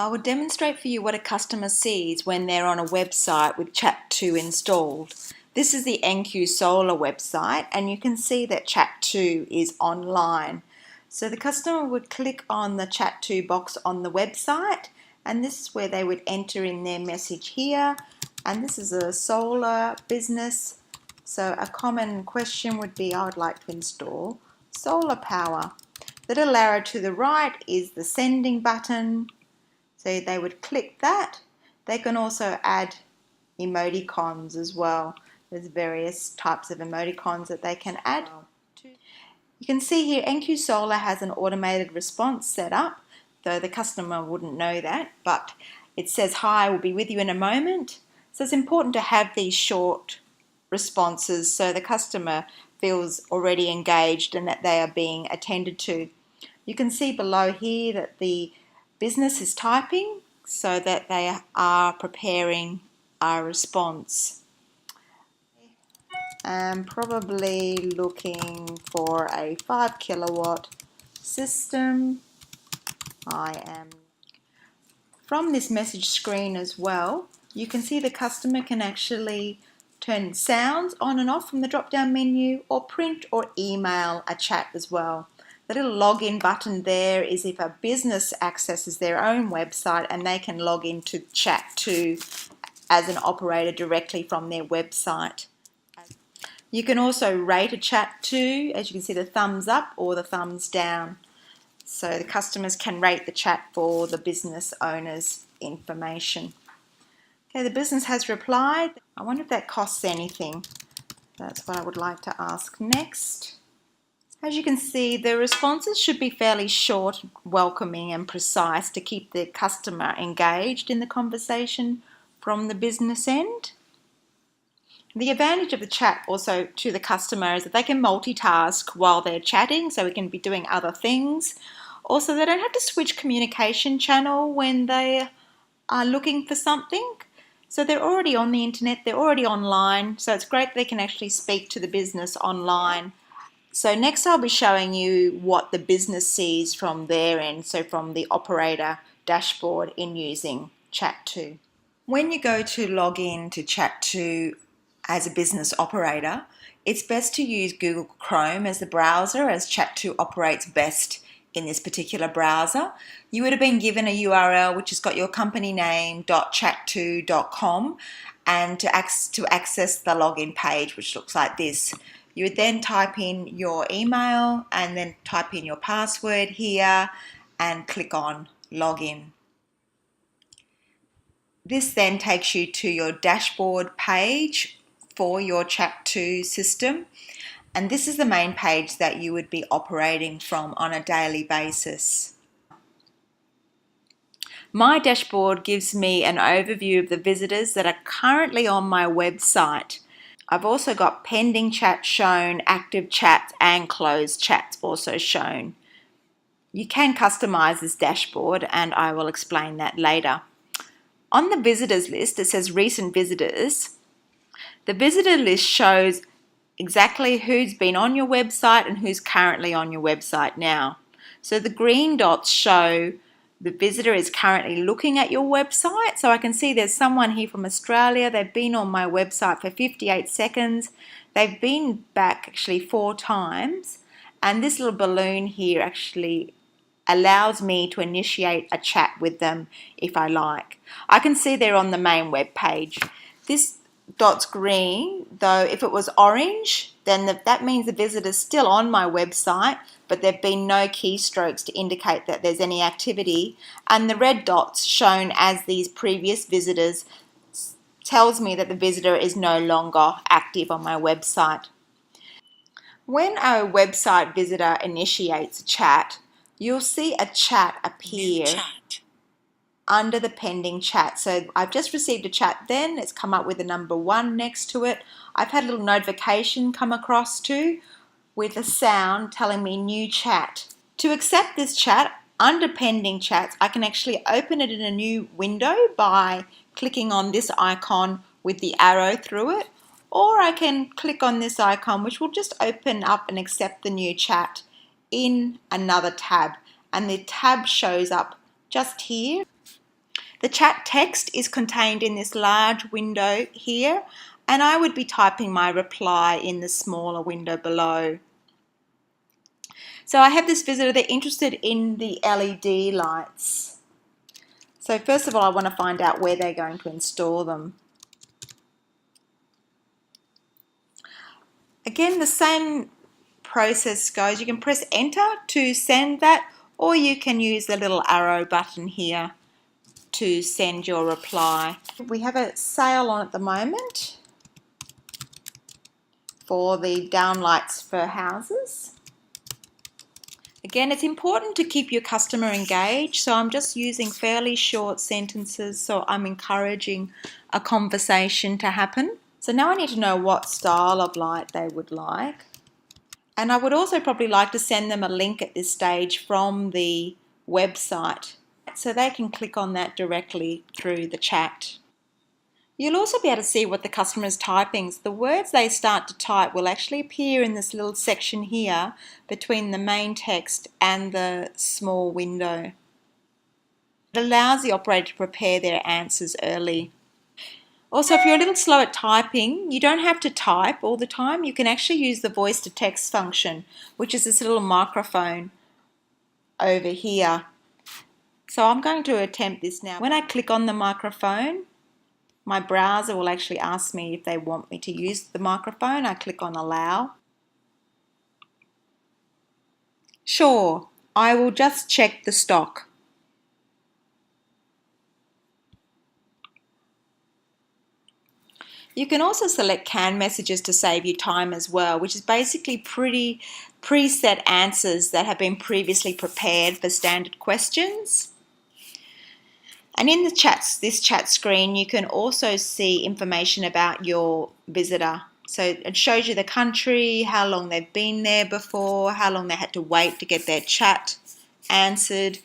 I will demonstrate for you what a customer sees when they're on a website with Chat2 installed. This is the NQ Solar website, and you can see that Chat2 is online. So the customer would click on the Chat2 box on the website, and this is where they would enter in their message here. And this is a solar business. So a common question would be, I would like to install solar power. The little arrow to the right is the sending button. So they would click that. They can also add emoticons as well. There's various types of emoticons that they can add. You can see here NQ Solar has an automated response set up, though the customer wouldn't know that, but it says, "Hi, we'll be with you in a moment." So it's important to have these short responses so the customer feels already engaged and that they are being attended to. You can see below here that the business is typing so that they are preparing a response. I'm probably looking for a 5 kilowatt system. From this message screen as well, you can see the customer can actually turn sounds on and off from the drop down menu, or print or email a chat as well. The little login button there is if a business accesses their own website and they can log into Chat2 as an operator directly from their website. You can also rate a Chat2, as you can see the thumbs up or the thumbs down. So the customers can rate the chat for the business owner's information. Okay, the business has replied. I wonder if that costs anything. That's what I would like to ask next. As you can see, the responses should be fairly short, welcoming and precise to keep the customer engaged in the conversation from the business end. The advantage of the chat also to the customer is that they can multitask while they're chatting, so we can be doing other things. Also, they don't have to switch communication channel when they are looking for something. So they're already on the internet, they're already online, so it's great they can actually speak to the business online. So next I'll be showing you what the business sees from their end, so from the operator dashboard in using Chat2. When you go to log in to Chat2 as a business operator, it's best to use Google Chrome as the browser, as Chat2 operates best in this particular browser. You would have been given a URL which has got your company name .chat2.com, and to access the login page, which looks like this. You would then type in your email and then type in your password here and click on login. This then takes you to your dashboard page for your Chat2 system, and this is the main page that you would be operating from on a daily basis. My dashboard gives me an overview of the visitors that are currently on my website. I've also got pending chats shown, active chats and closed chats also shown. You can customize this dashboard and I will explain that later. On the visitors list, it says recent visitors. The visitor list shows exactly who's been on your website and who's currently on your website now. So the green dots show the visitor is currently looking at your website. So I can see there's someone here from Australia. They've been on my website for 58 seconds. They've been back actually 4 times. And this little balloon here actually allows me to initiate a chat with them if I like. I can see they're on the main web page. This dot's green, though if it was orange, then that means the visitor's still on my website, but there have been no keystrokes to indicate that there's any activity. And the red dots shown as these previous visitors tells me that the visitor is no longer active on my website. When a website visitor initiates a chat, you'll see a chat appear under the pending chat. So I've just received a chat then, it's come up with the number 1 next to it. I've had a little notification come across too with a sound telling me new chat. To accept this chat under pending chats, I can actually open it in a new window by clicking on this icon with the arrow through it, or I can click on this icon which will just open up and accept the new chat in another tab, and the tab shows up just here. The chat text is contained in this large window here, and I would be typing my reply in the smaller window below. So I have this visitor, they're interested in the LED lights. So first of all, I want to find out where they're going to install them. Again, the same process goes. You can press enter to send that, or you can use the little arrow button here to send your reply. We have a sale on at the moment for the downlights for houses. Again, it's important to keep your customer engaged, so I'm just using fairly short sentences, so I'm encouraging a conversation to happen. So now I need to know what style of light they would like. And I would also probably like to send them a link at this stage from the website, so they can click on that directly through the chat. You'll also be able to see what the customer is typing. So the words they start to type will actually appear in this little section here between the main text and the small window. It allows the operator to prepare their answers early. Also, if you're a little slow at typing, you don't have to type all the time. You can actually use the voice to text function, which is this little microphone over here. So I'm going to attempt this now. When I click on the microphone, my browser will actually ask me if they want me to use the microphone. I click on allow. Sure, I will just check the stock. You can also select canned messages to save you time as well, which is basically pretty preset answers that have been previously prepared for standard questions. And in the chats, this chat screen, you can also see information about your visitor. So it shows you the country, how long they've been there before, how long they had to wait to get their chat answered.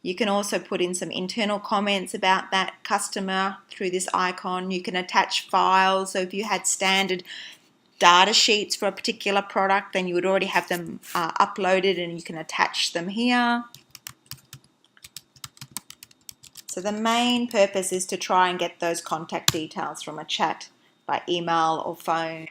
You can also put in some internal comments about that customer through this icon. You can attach files. So if you had standard data sheets for a particular product, then you would already have them uploaded and you can attach them here. So the main purpose is to try and get those contact details from a chat by email or phone.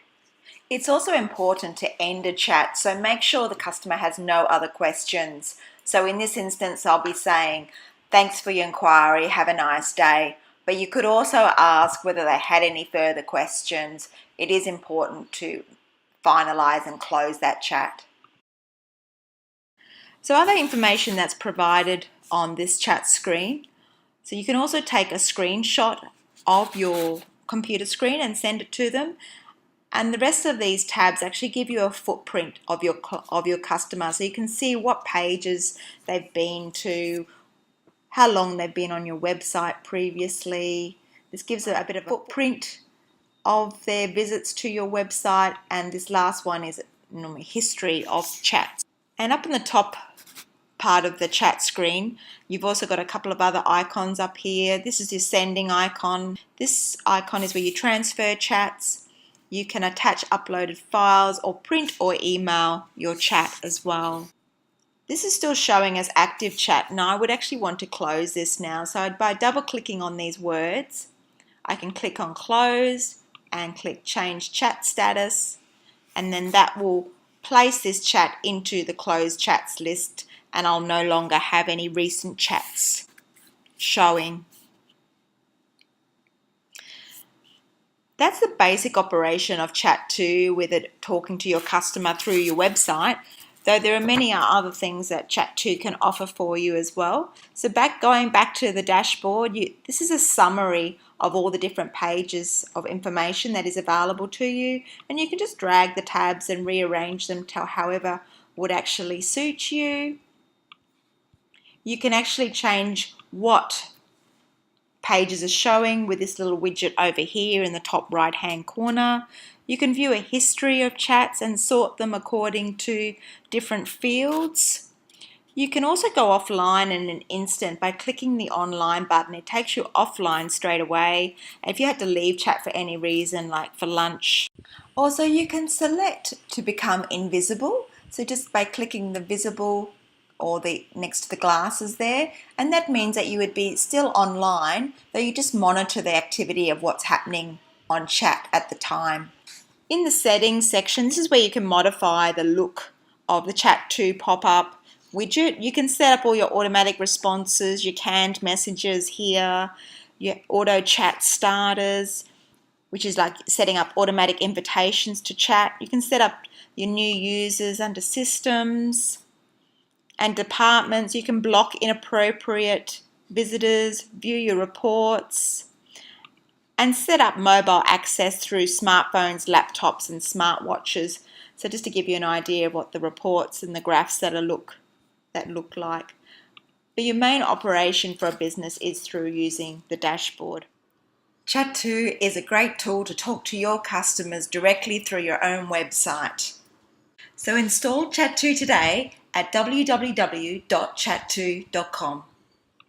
It's also important to end a chat, so make sure the customer has no other questions. So in this instance, I'll be saying, thanks for your inquiry, have a nice day. But you could also ask whether they had any further questions. It is important to finalize and close that chat. So other information that's provided on this chat screen. So you can also take a screenshot of your computer screen and send it to them. And the rest of these tabs actually give you a footprint of your customer, so you can see what pages they've been to, how long they've been on your website previously. This gives a bit of a footprint of their visits to your website, and this last one is normally history of chats. And up in the top part of the chat screen, you've also got a couple of other icons up here. This is your sending icon. This icon is where you transfer chats. You can attach uploaded files or print or email your chat as well. This is still showing as active chat. Now I would actually want to close this now. So by double clicking on these words, I can click on close and click change chat status, and then that will place this chat into the closed chats list, and I'll no longer have any recent chats showing. That's the basic operation of Chat2 with it talking to your customer through your website, though there are many other things that Chat2 can offer for you as well. So going back to the dashboard, this is a summary of all the different pages of information that is available to you, and you can just drag the tabs and rearrange them to however would actually suit you. You can actually change what pages are showing with this little widget over here in the top right hand corner. You can view a history of chats and sort them according to different fields. You can also go offline in an instant by clicking the online button. It takes you offline straight away if you had to leave chat for any reason, like for lunch. Also, you can select to become invisible. So just by clicking the visible or the next to the glasses there, and that means that you would be still online, though you just monitor the activity of what's happening on chat at the time. In the settings section, this is where you can modify the look of the Chat2 pop-up widget. You can set up all your automatic responses, your canned messages here, your auto chat starters, which is like setting up automatic invitations to chat. You can set up your new users under systems and departments. You can block inappropriate visitors, view your reports, and set up mobile access through smartphones, laptops, and smartwatches. So just to give you an idea of what the reports and the graphs that look like. But your main operation for a business is through using the dashboard. Chat2 is a great tool to talk to your customers directly through your own website. So install Chat2 today at www.chat2.com.